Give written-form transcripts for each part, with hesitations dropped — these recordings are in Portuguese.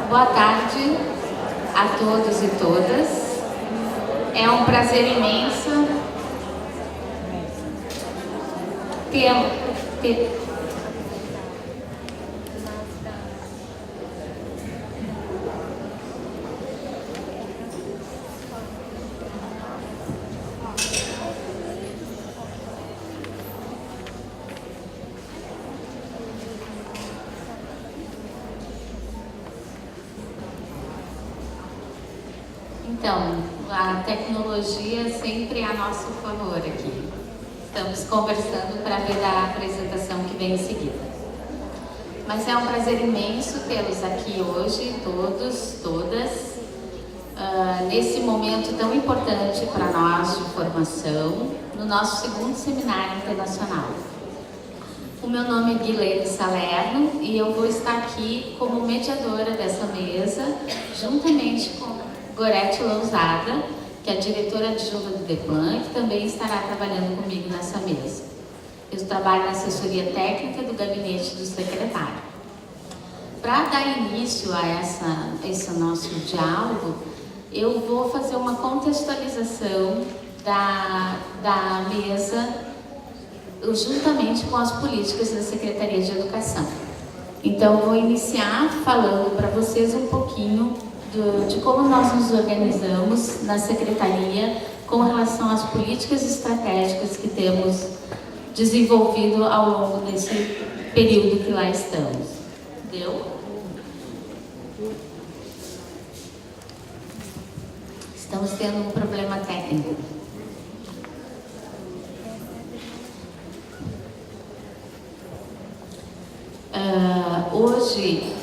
Boa tarde a todos e todas. É um prazer imenso ter Então, a tecnologia sempre a nosso favor aqui. Estamos conversando para ver a apresentação que vem em seguida. Mas é um prazer imenso tê-los aqui hoje, todos, todas, nesse momento tão importante para nós de formação, no nosso segundo seminário internacional. O meu nome é Guilherme Salerno e eu vou estar aqui como mediadora dessa mesa, juntamente com Gorete Lousada, que é a diretora adjunta do DEPLAN, que também estará trabalhando comigo nessa mesa. Eu trabalho na assessoria técnica do gabinete do secretário. Para dar início a esse nosso diálogo, eu vou fazer uma contextualização da mesa, juntamente com as políticas da Secretaria de Educação. Então, vou iniciar falando para vocês um pouquinho de como nós nos organizamos na Secretaria com relação às políticas estratégicas que temos desenvolvido ao longo desse período que lá estamos. Deu? Estamos tendo um problema técnico. Hoje,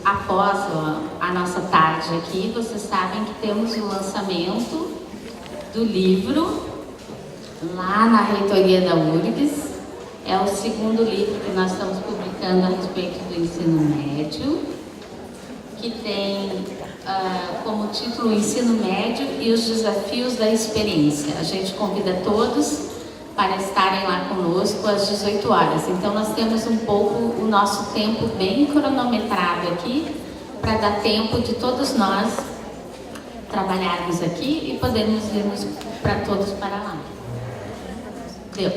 após a nossa tarde aqui, vocês sabem que temos o lançamento do livro lá na reitoria da URGS. É o segundo livro que nós estamos publicando a respeito do ensino médio, que tem como título o Ensino Médio e os Desafios da Experiência. A gente convida todos para estarem lá conosco às 18 horas. Então, nós temos um pouco o nosso tempo bem cronometrado aqui, para dar tempo de todos nós trabalharmos aqui e podermos irmos para todos para lá. Deu.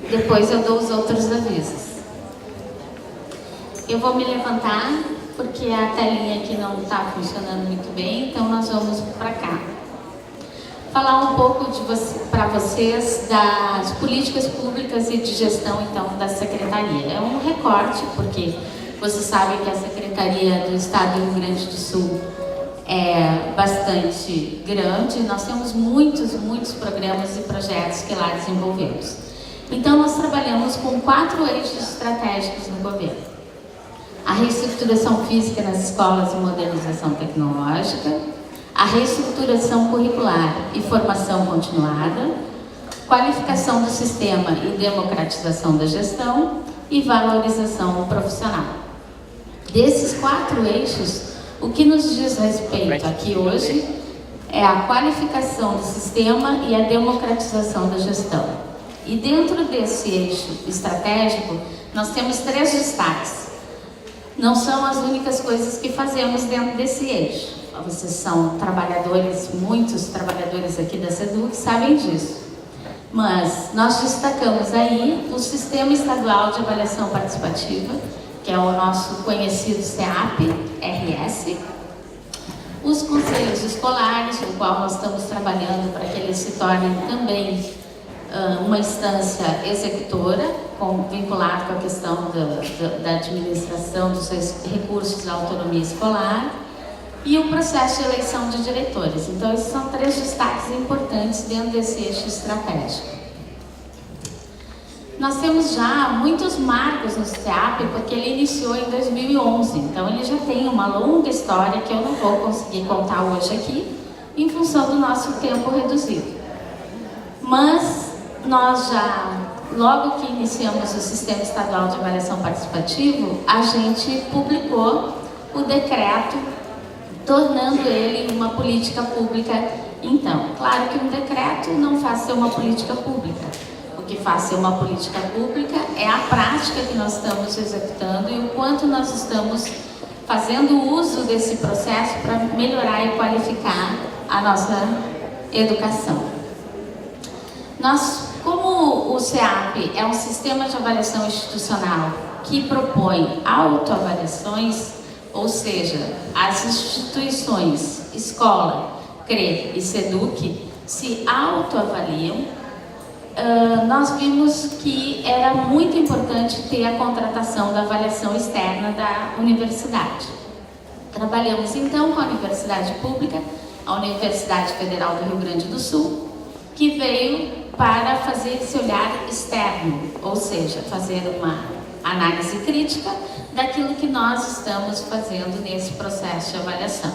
Depois eu dou os outros avisos. Eu vou me levantar, porque a telinha aqui não está funcionando muito bem, então nós vamos para cá. Falar um pouco para vocês das políticas públicas e de gestão, então, da Secretaria. É um recorte, porque vocês sabem que a Secretaria do Estado do Rio Grande do Sul é bastante grande. Nós temos muitos programas e projetos que lá desenvolvemos. Então, nós trabalhamos com 4 eixos estratégicos no governo. A reestruturação física nas escolas e modernização tecnológica, a reestruturação curricular e formação continuada, qualificação do sistema e democratização da gestão e valorização profissional. Desses 4 eixos, o que nos diz respeito aqui hoje é a qualificação do sistema e a democratização da gestão. E dentro desse eixo estratégico, nós temos 3 destaques. Não são as únicas coisas que fazemos dentro desse eixo. Vocês são trabalhadores, muitos trabalhadores aqui da SEDUC sabem disso. Mas nós destacamos aí o Sistema Estadual de Avaliação Participativa, que é o nosso conhecido SEAP-RS, os conselhos escolares, no qual nós estamos trabalhando para que eles se tornem também uma instância executora, vinculada com a questão da administração dos recursos da autonomia escolar, e o processo de eleição de diretores. Então, esses são 3 destaques importantes dentro desse eixo estratégico. Nós temos já muitos marcos no SEAP, porque ele iniciou em 2011, então ele já tem uma longa história que eu não vou conseguir contar hoje aqui, em função do nosso tempo reduzido. Mas nós já, logo que iniciamos o Sistema Estadual de Avaliação Participativa, a gente publicou o decreto tornando ele uma política pública. Então, claro que um decreto não faz ser uma política pública. O que faz ser uma política pública é a prática que nós estamos executando e o quanto nós estamos fazendo uso desse processo para melhorar e qualificar a nossa educação. Como o CEAP é um sistema de avaliação institucional que propõe autoavaliações, ou seja, as instituições, escola, CRE e SEDUC, se autoavaliam, nós vimos que era muito importante ter a contratação da avaliação externa da universidade. Trabalhamos então com a Universidade Pública, a Universidade Federal do Rio Grande do Sul, que veio para fazer esse olhar externo, ou seja, fazer uma análise crítica daquilo que nós estamos fazendo nesse processo de avaliação.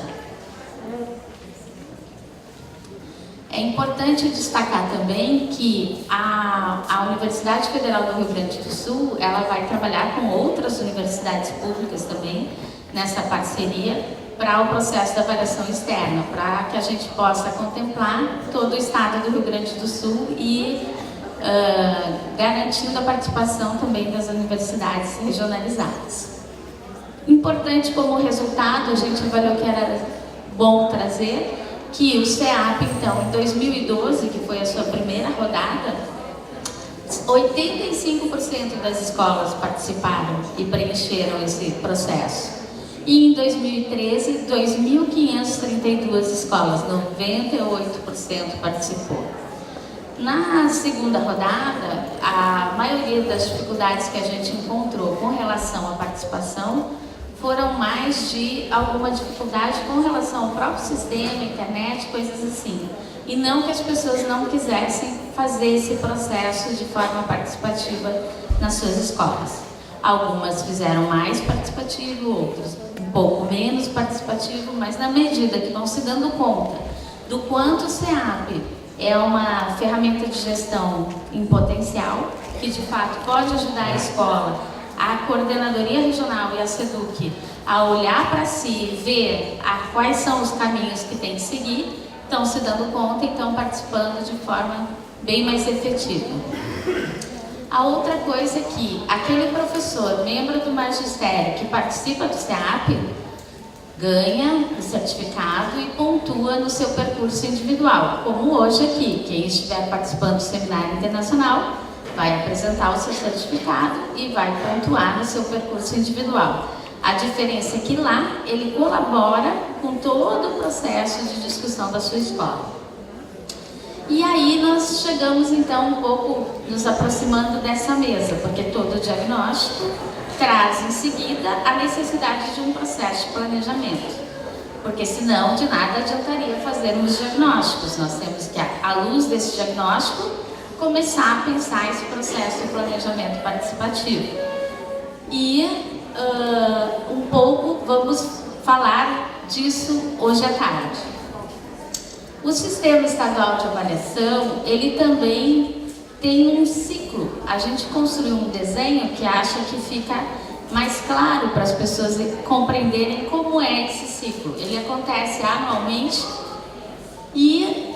É importante destacar também que a Universidade Federal do Rio Grande do Sul, ela vai trabalhar com outras universidades públicas também nessa parceria para o processo de avaliação externa, para que a gente possa contemplar todo o estado do Rio Grande do Sul e garantindo a participação também das universidades regionalizadas. Importante como resultado, a gente avaliou que era bom trazer que o CEAP, então, em 2012, que foi a sua primeira rodada, 85% das escolas participaram e preencheram esse processo. E em 2013, 2.532 escolas, 98% participou. Na segunda rodada, a maioria das dificuldades que a gente encontrou com relação à participação foram mais de alguma dificuldade com relação ao próprio sistema, internet, coisas assim. E não que as pessoas não quisessem fazer esse processo de forma participativa nas suas escolas. Algumas fizeram mais participativo, outras um pouco menos participativo, mas na medida que vão se dando conta do quanto o CEAP é uma ferramenta de gestão em potencial, que de fato pode ajudar a escola, a coordenadoria regional e a SEDUC a olhar para si, ver quais são os caminhos que tem que seguir, estão se dando conta e estão participando de forma bem mais efetiva. A outra coisa é que aquele professor, membro do magistério que participa do CEAP, ganha o certificado e pontua no seu percurso individual, como hoje aqui. Quem estiver participando do seminário internacional vai apresentar o seu certificado e vai pontuar no seu percurso individual. A diferença é que lá ele colabora com todo o processo de discussão da sua escola. E aí nós chegamos então um pouco nos aproximando dessa mesa, porque todo diagnóstico traz em seguida a necessidade de um processo de planejamento. Porque senão de nada adiantaria fazermos diagnósticos. Nós temos que, à luz desse diagnóstico, começar a pensar esse processo de planejamento participativo. E um pouco vamos falar disso hoje à tarde. O Sistema Estadual de Avaliação, ele também tem um ciclo. A gente construiu um desenho que acha que fica mais claro para as pessoas compreenderem como é esse ciclo. Ele acontece anualmente e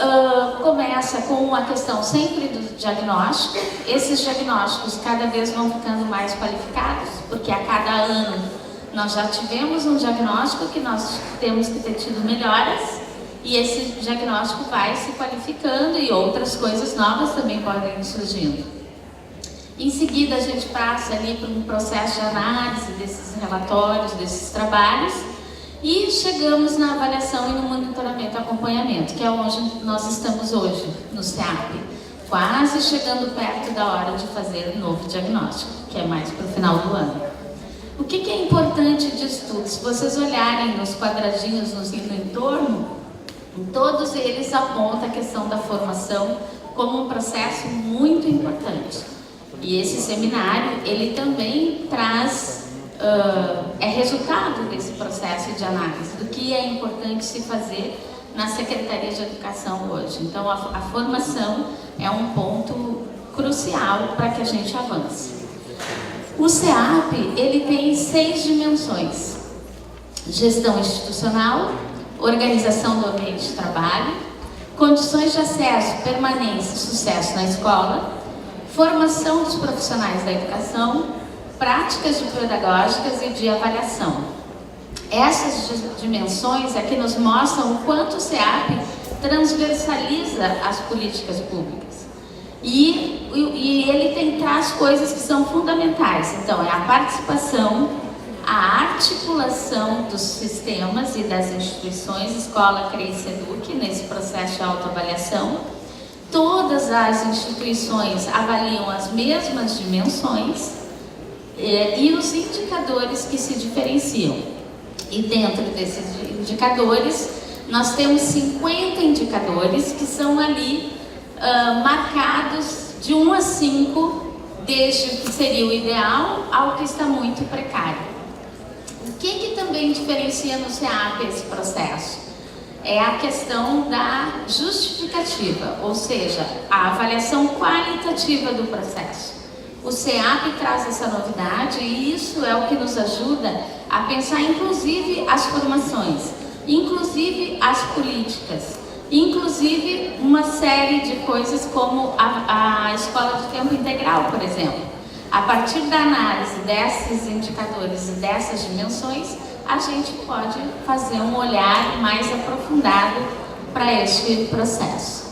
começa com a questão sempre do diagnóstico. Esses diagnósticos cada vez vão ficando mais qualificados, porque a cada ano nós já tivemos um diagnóstico que nós temos que ter tido melhoras, e esse diagnóstico vai se qualificando e outras coisas novas também podem ir surgindo. Em seguida a gente passa ali por um processo de análise desses relatórios, desses trabalhos, e chegamos na avaliação e no monitoramento e acompanhamento, que é onde nós estamos hoje, no CEAP, quase chegando perto da hora de fazer um novo diagnóstico, que é mais para o final do ano. O que é importante disso tudo? Se vocês olharem nos quadradinhos no entorno, todos eles apontam a questão da formação como um processo muito importante. E esse seminário, ele também traz, é resultado desse processo de análise, do que é importante se fazer na Secretaria de Educação hoje. Então, a formação é um ponto crucial para que a gente avance. O CEAP, ele tem 6 dimensões: gestão institucional, organização do ambiente de trabalho, condições de acesso, permanência e sucesso na escola, formação dos profissionais da educação, práticas pedagógicas e de avaliação. Essas dimensões é que nos mostram o quanto o SEAP transversaliza as políticas públicas. E ele traz coisas que são fundamentais. Então, é a participação, a articulação dos sistemas e das instituições, escola, CREI e SEDUC, nesse processo de autoavaliação. Todas as instituições avaliam as mesmas dimensões e os indicadores que se diferenciam. E dentro desses indicadores, nós temos 50 indicadores que são ali marcados de 1 a 5, desde o que seria o ideal ao que está muito precário. O que também diferencia no SEAP esse processo? É a questão da justificativa, ou seja, a avaliação qualitativa do processo. O SEAP traz essa novidade e isso é o que nos ajuda a pensar inclusive as formações, inclusive as políticas, inclusive uma série de coisas como a escola de tempo integral, por exemplo. A partir da análise desses indicadores e dessas dimensões, a gente pode fazer um olhar mais aprofundado para este processo.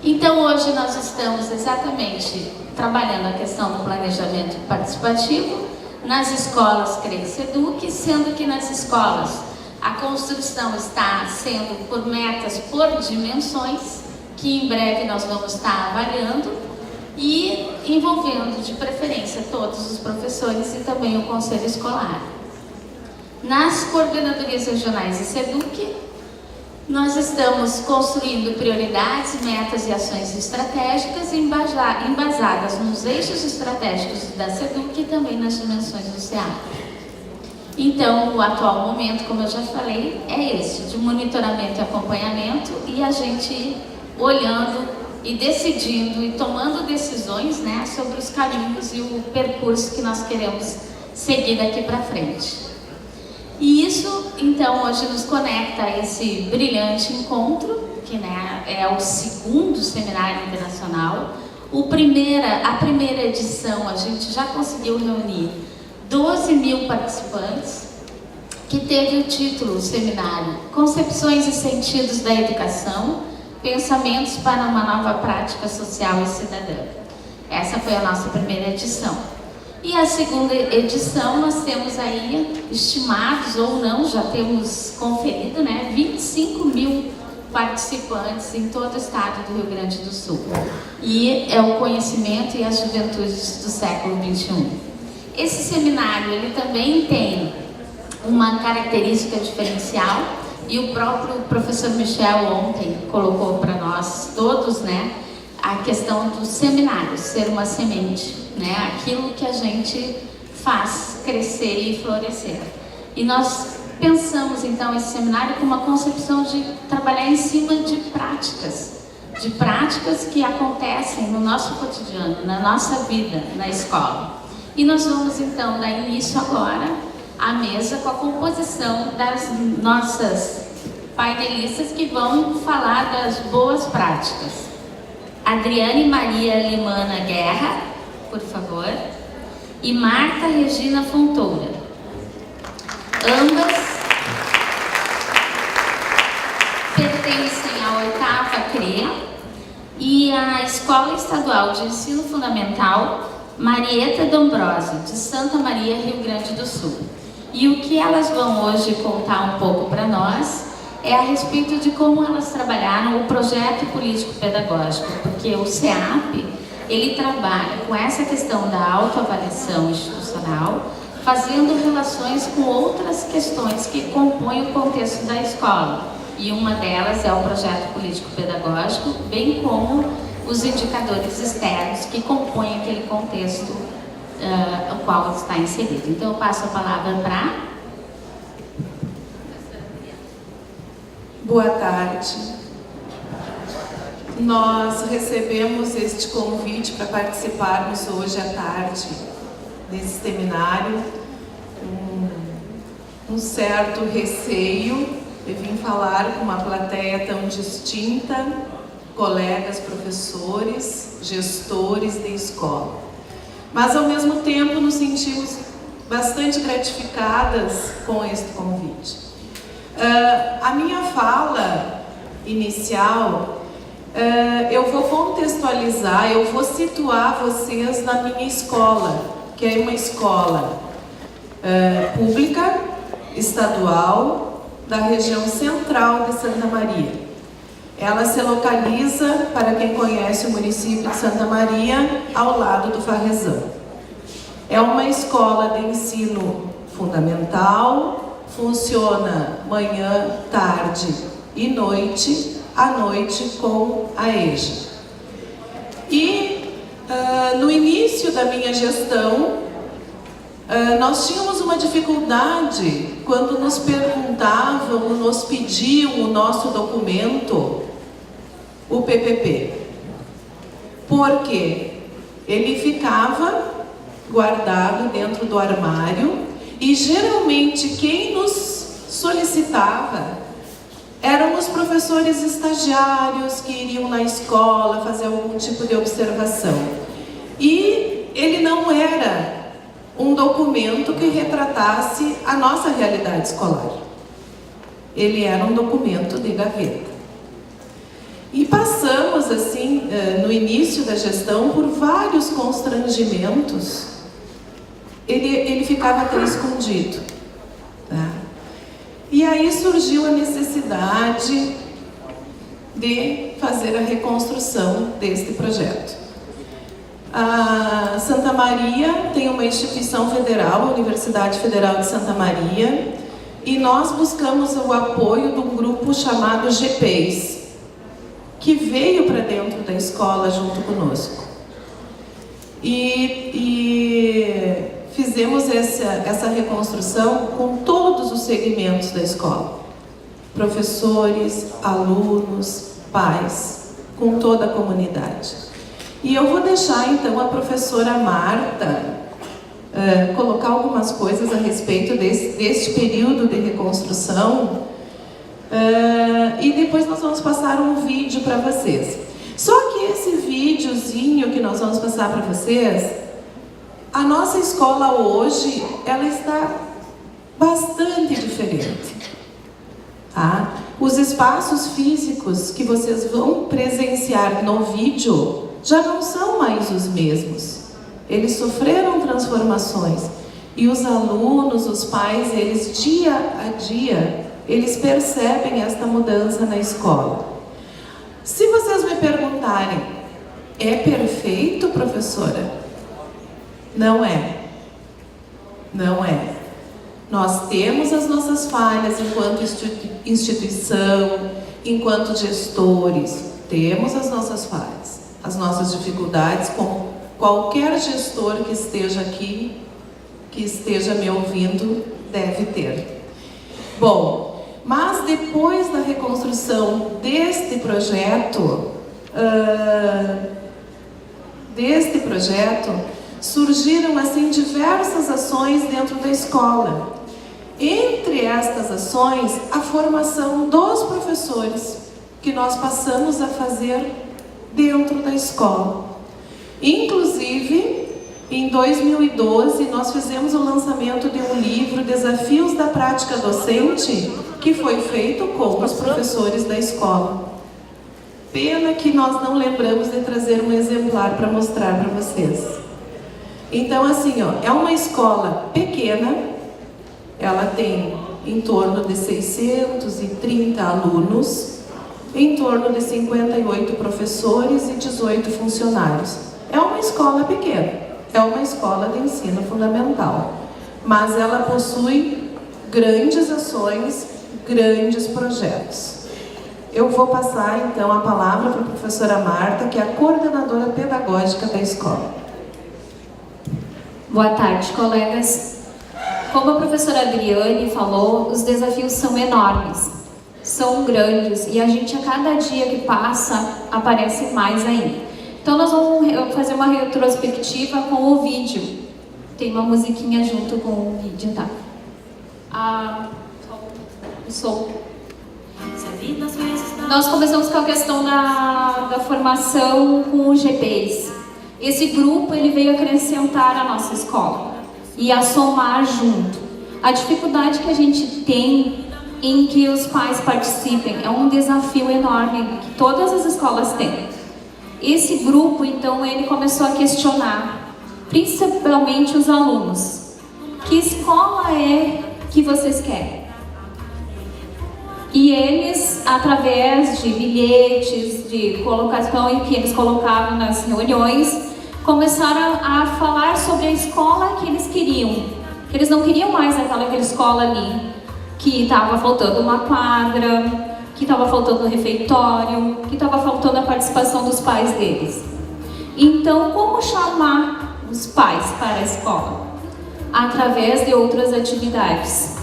Então, hoje nós estamos exatamente trabalhando a questão do planejamento participativo nas escolas CREI e SEDUC, sendo que nas escolas a construção está sendo por metas por dimensões, que em breve nós vamos estar avaliando, e envolvendo de preferência todos os professores e também o conselho escolar. Nas coordenadorias regionais e SEDUC, nós estamos construindo prioridades, metas e ações estratégicas embasadas nos eixos estratégicos da SEDUC e também nas dimensões do SEAP. Então, o atual momento, como eu já falei, é esse, de monitoramento e acompanhamento, e a gente olhando e decidindo e tomando decisões, né, sobre os caminhos e o percurso que nós queremos seguir daqui para frente. E isso, então, hoje nos conecta a esse brilhante encontro, que, né, é o segundo seminário internacional. A primeira edição, a gente já conseguiu reunir 12 mil participantes, que teve o título, o seminário, Concepções e Sentidos da Educação, Pensamentos para uma Nova Prática Social e Cidadã. Essa foi a nossa primeira edição. E a segunda edição, nós temos aí, estimados ou não, já temos conferido, né, 25 mil participantes em todo o estado do Rio Grande do Sul. E é o conhecimento e as juventudes do século XXI. Esse seminário, ele também tem uma característica diferencial, e o próprio professor Michel ontem colocou para nós todos, né, a questão do seminário, ser uma semente, né, aquilo que a gente faz crescer e florescer. E nós pensamos então esse seminário com uma concepção de trabalhar em cima de práticas que acontecem no nosso cotidiano, na nossa vida, na escola. E nós vamos então dar início agora à mesa com a composição das nossas painelistas que vão falar das boas práticas. Adriane Maria Limana Guerra, por favor, e Marta Regina Fontoura. Ambas pertencem à 8ª CRE e à Escola Estadual de Ensino Fundamental Marieta D'Ambrosio, de Santa Maria, Rio Grande do Sul. E o que elas vão hoje contar um pouco para nós é a respeito de como elas trabalharam o projeto político-pedagógico, porque o SEAP, ele trabalha com essa questão da autoavaliação institucional, fazendo relações com outras questões que compõem o contexto da escola. E uma delas é o projeto político-pedagógico, bem como os indicadores externos que compõem aquele contexto o qual está inserido. Então, eu passo a palavra para... Boa tarde. Nós recebemos este convite para participarmos hoje à tarde desse seminário, um certo receio de vir falar com uma plateia tão distinta, colegas, professores, gestores de escola. Mas, ao mesmo tempo, nos sentimos bastante gratificadas com este convite. A minha fala inicial, eu vou contextualizar, eu vou situar vocês na minha escola, que é uma escola pública, estadual, da região central de Santa Maria. Ela se localiza, para quem conhece o município de Santa Maria, ao lado do Farrezão. É uma escola de ensino fundamental, funciona manhã, tarde e noite, à noite com a EJA. E no início da minha gestão, nós tínhamos uma dificuldade quando nos perguntavam, nos pediam o nosso documento, o PPP. Porque ele ficava guardado dentro do armário e geralmente quem nos solicitava eram os professores estagiários que iriam na escola fazer algum tipo de observação. E ele não era um documento que retratasse a nossa realidade escolar. Ele era um documento de gaveta. E passamos, assim, no início da gestão, por vários constrangimentos. Ele ficava até escondido. Tá? E aí surgiu a necessidade de fazer a reconstrução deste projeto. A Santa Maria tem uma instituição federal, a Universidade Federal de Santa Maria, e nós buscamos o apoio de um grupo chamado GPES, que veio para dentro da escola junto conosco. E fizemos essa reconstrução com todos os segmentos da escola. Professores, alunos, pais, com toda a comunidade. E eu vou deixar então a professora Marta colocar algumas coisas a respeito deste período de reconstrução e depois nós vamos passar um vídeo para vocês. Só que esse videozinho que nós vamos passar para vocês, a nossa escola hoje, ela está bastante diferente. Tá? Os espaços físicos que vocês vão presenciar no vídeo já não são mais os mesmos. Eles sofreram transformações. E os alunos, os pais, eles dia a dia, eles percebem esta mudança na escola. Se vocês me perguntarem, é perfeito, professora? Não é. Não é. Nós temos as nossas falhas enquanto instituição, enquanto gestores, temos as nossas falhas, as nossas dificuldades, como qualquer gestor que esteja aqui, que esteja me ouvindo, deve ter. Bom, mas depois da reconstrução deste projeto, surgiram assim diversas ações dentro da escola. Entre estas ações, a formação dos professores, que nós passamos a fazer dentro da escola. Inclusive, em 2012, nós fizemos o lançamento de um livro, Desafios da Prática Docente, que foi feito com os professores da escola. Pena que nós não lembramos de trazer um exemplar para mostrar para vocês. Então, assim, ó, é uma escola pequena, ela tem em torno de 630 alunos, em torno de 58 professores e 18 funcionários. É uma escola pequena, é uma escola de ensino fundamental, mas ela possui grandes ações, grandes projetos. Eu vou passar então a palavra para a professora Marta, que é a coordenadora pedagógica da escola. Boa tarde, colegas. Como a professora Adriane falou, os desafios são enormes, são grandes e a gente a cada dia que passa aparece mais ainda. Então nós vamos fazer uma retrospectiva com o vídeo. Tem uma musiquinha junto com o vídeo, tá? O som. Nós começamos com a questão da formação com o GPs. Esse grupo ele veio acrescentar a nossa escola. e a somar junto. A dificuldade que a gente tem em que os pais participem é um desafio enorme que todas as escolas têm. Esse grupo, então, ele começou a questionar, principalmente os alunos: que escola é que vocês querem? E eles, através de bilhetes, de colocação que eles colocavam nas reuniões, começaram a falar sobre a escola que eles queriam. Que eles não queriam mais aquela escola ali, que estava faltando uma quadra, que estava faltando um refeitório, que estava faltando a participação dos pais deles. Então, como chamar os pais para a escola? Através de outras atividades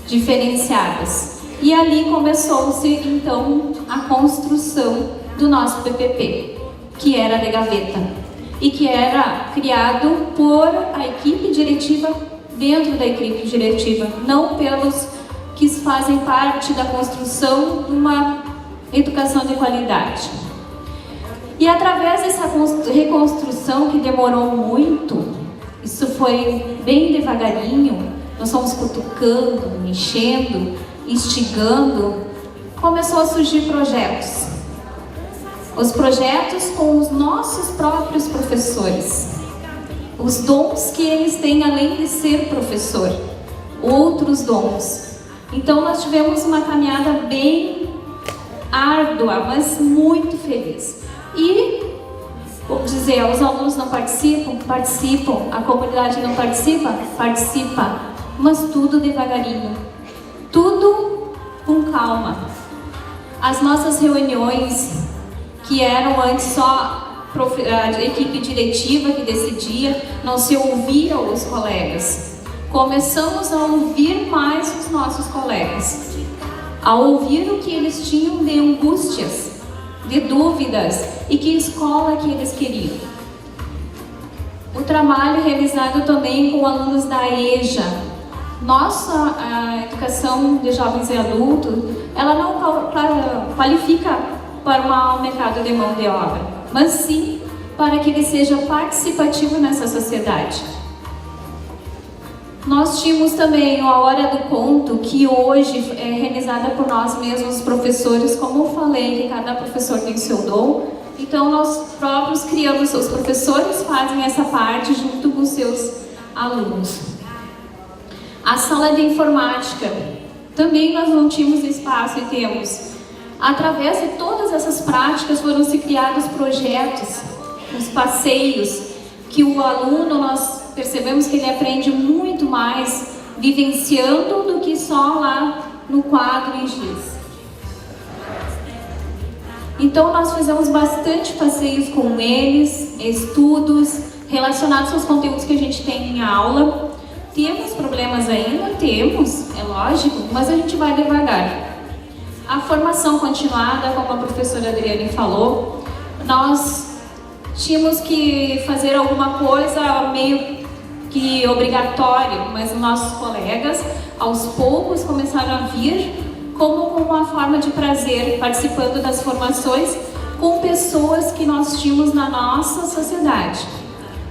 diferenciadas. E ali começou-se, então, a construção do nosso PPP, que era de gaveta, e que era criado por a equipe diretiva, dentro da equipe diretiva, não pelos que fazem parte da construção de uma educação de qualidade. E através dessa reconstrução, que demorou muito, isso foi bem devagarinho, nós fomos cutucando, mexendo, instigando, começou a surgir projetos. Os projetos com os nossos próprios professores. Os dons que eles têm além de ser professor. Outros dons. Então nós tivemos uma caminhada bem árdua, mas muito feliz. E, vamos dizer, os alunos não participam? Participam. A comunidade não participa? Participa. Mas tudo devagarinho. Tudo com calma. As nossas reuniões, que eram antes só a equipe diretiva que decidia, não se ouvia os colegas. Começamos a ouvir mais os nossos colegas, a ouvir o que eles tinham de angústias, de dúvidas e que escola que eles queriam. O trabalho realizado também com alunos da EJA. Nossa educação de jovens e adultos, ela não qualifica para o mercado de mão de obra, mas sim para que ele seja participativo nessa sociedade. Nós tínhamos também a Hora do Conto, que hoje é realizada por nós mesmos, professores, como eu falei, que cada professor tem seu dom. Então nós próprios criamos, os professores fazem essa parte junto com seus alunos. A sala de informática, também nós não tínhamos espaço e temos. Através de todas essas práticas foram se criados projetos, os passeios, que o aluno, nós percebemos que ele aprende muito mais vivenciando do que só lá no quadro e giz. Então nós fizemos bastante passeios com eles, estudos relacionados aos conteúdos que a gente tem em aula. Temos problemas ainda? Temos, é lógico, mas a gente vai devagar. A formação continuada, como a professora Adriane falou, nós tínhamos que fazer alguma coisa meio que obrigatório, mas os nossos colegas, aos poucos, começaram a vir como uma forma de prazer, participando das formações com pessoas que nós tínhamos na nossa sociedade.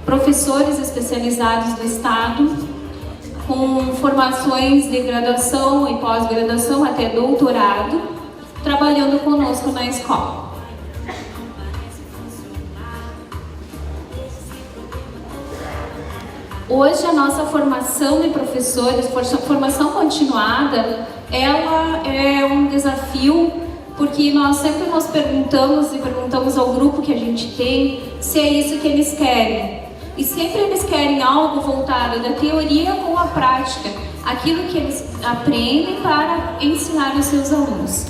Professores especializados do Estado, com formações de graduação e pós-graduação até doutorado, trabalhando conosco na escola. Hoje a nossa formação de professores, formação continuada, ela é um desafio, porque nós sempre nos perguntamos ao grupo que a gente tem se é isso que eles querem. E sempre eles querem algo voltado da teoria com a prática, aquilo que eles aprendem para ensinar os seus alunos.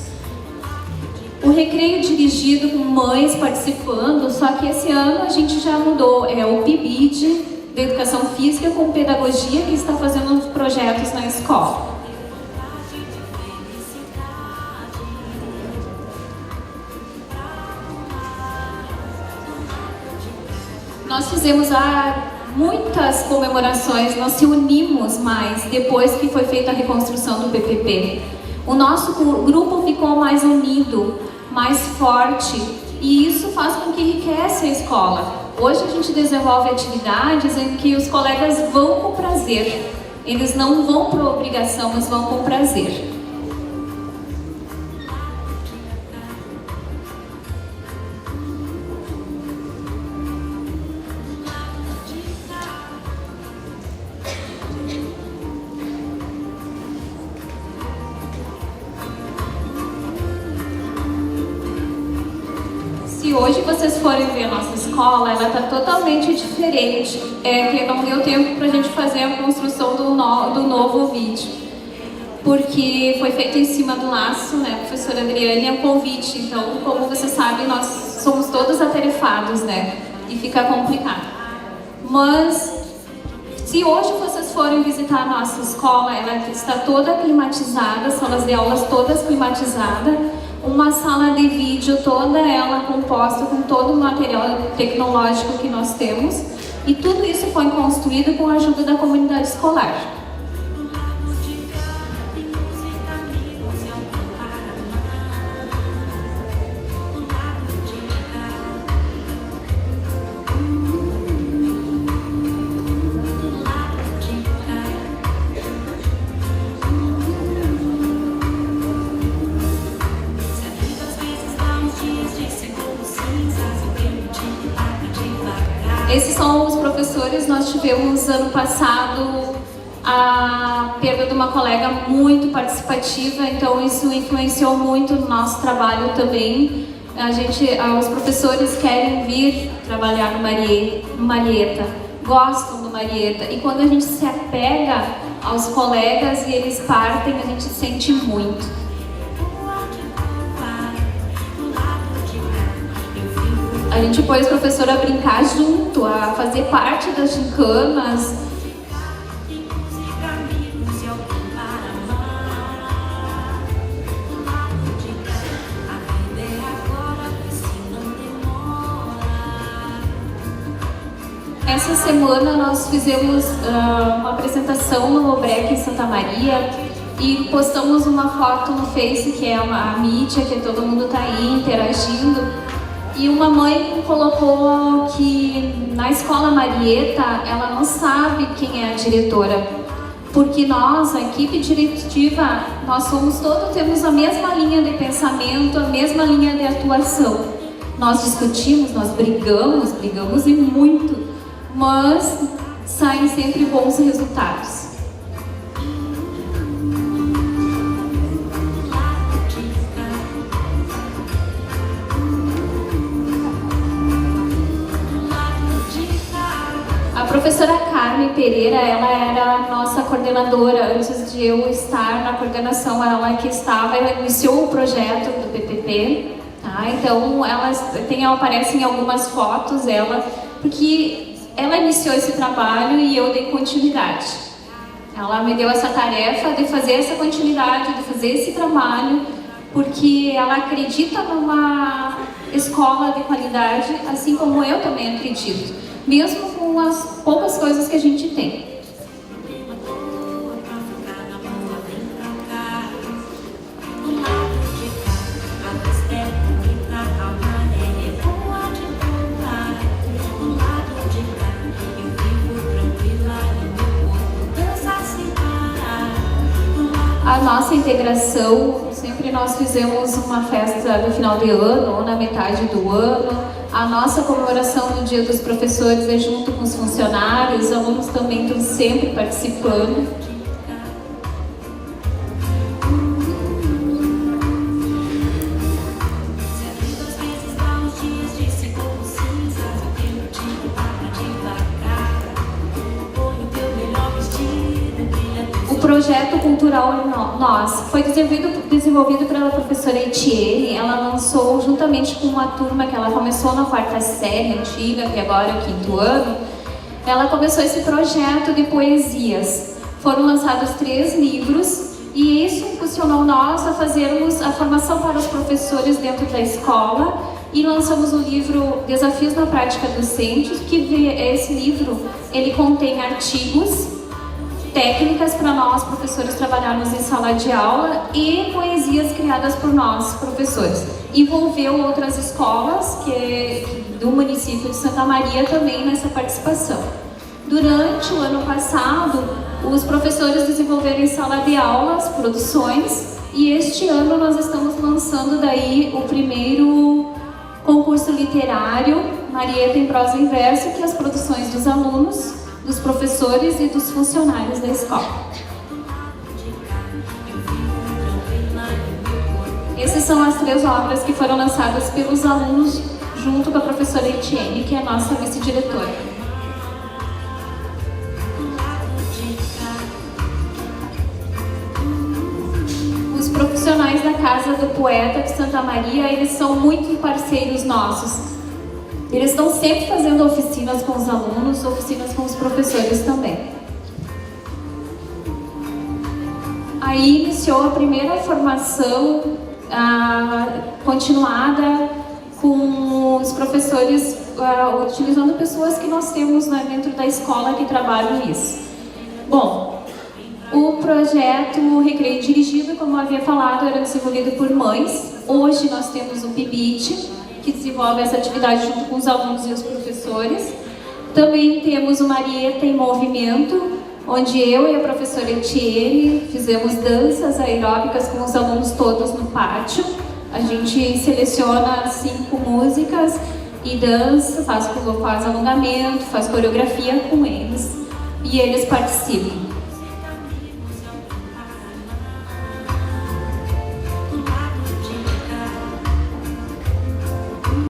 O recreio dirigido com mães participando, só que esse ano a gente já mudou, é o PIBID de Educação Física com Pedagogia, que está fazendo os projetos na escola. Nós fizemos muitas comemorações, nós se unimos mais depois que foi feita a reconstrução do PPP. O nosso grupo ficou mais unido, mais forte, e isso faz com que enriqueça a escola. Hoje a gente desenvolve atividades em que os colegas vão com prazer. Eles não vão por obrigação, mas vão com prazer. Se hoje vocês forem ver a nossa escola, ela está totalmente diferente. Que não deu tempo para a gente fazer a construção do novo vídeo, porque foi feito em cima do laço, né, professora Adriane, é um convite. Então, como vocês sabem, nós somos todos atarefados, né, e fica complicado. Mas, se hoje vocês forem visitar a nossa escola, ela está toda climatizada, salas de aulas todas climatizadas, uma sala de vídeo toda ela composta com todo o material tecnológico que nós temos, e tudo isso foi construído com a ajuda da comunidade escolar. Esses são os professores. Nós tivemos ano passado a perda de uma colega muito participativa, então isso influenciou muito no nosso trabalho também. Os professores querem vir trabalhar no Marieta, gostam do Marieta, e quando a gente se apega aos colegas e eles partem, a gente sente muito. A gente pôs o professor a brincar junto, a fazer parte das gincanas. Essa semana nós fizemos uma apresentação no Obrec em Santa Maria e postamos uma foto no Face, que é a mídia, que todo mundo está aí interagindo. E uma mãe colocou que na escola Marieta ela não sabe quem é a diretora, porque nós, a equipe diretiva, nós temos a mesma linha de pensamento, a mesma linha de atuação. Nós discutimos, nós brigamos e muito, mas saem sempre bons resultados. A professora Carmen Pereira, ela era a nossa coordenadora antes de eu estar na coordenação. Ela que estava, ela iniciou o projeto do PPP, tá? Então ela aparece em algumas fotos, porque ela iniciou esse trabalho e eu dei continuidade. Ela me deu essa tarefa de fazer essa continuidade, de fazer esse trabalho, porque ela acredita numa escola de qualidade, assim como eu também acredito, mesmo com as poucas coisas que a gente tem. A nossa integração, sempre nós fizemos uma festa no final de ano ou na metade do ano. A nossa comemoração no Dia dos Professores é junto com os funcionários, os alunos também estão sempre participando. O projeto cultural Nós foi desenvolvido pela professora Etienne. Ela lançou juntamente com uma turma que ela começou na 4ª série antiga, que agora é o 5º ano. Ela começou esse projeto de poesias. Foram lançados 3 livros e isso impulsionou nós a fazermos a formação para os professores dentro da escola e lançamos o livro Desafios na Prática Docente, que esse livro ele contém artigos, técnicas para nós, professores, trabalharmos em sala de aula e poesias criadas por nós, professores. Envolveu outras escolas do município de Santa Maria também nessa participação. Durante o ano passado, os professores desenvolveram em sala de aulas produções, e este ano nós estamos lançando daí o primeiro concurso literário, Marieta em Prosa e Verso, que é as produções dos alunos, dos professores e dos funcionários da escola. Essas são as 3 obras que foram lançadas pelos alunos junto com a professora Etienne, que é a nossa vice-diretora. Os profissionais da Casa do Poeta de Santa Maria, eles são muito parceiros nossos. Eles estão sempre fazendo oficinas com os alunos, oficinas com os professores também. Aí iniciou a primeira formação continuada com os professores, utilizando pessoas que nós temos dentro da escola que trabalham nisso. Bom, o projeto Recreio Dirigido, como eu havia falado, era desenvolvido por mães. Hoje nós temos o PIBIT, que desenvolve essa atividade junto com os alunos e os professores. Também temos o Marieta em Movimento, onde eu e a professora Etienne fizemos danças aeróbicas com os alunos todos no pátio. A gente seleciona 5 músicas e dança, faz alongamento, faz coreografia com eles, e eles participam.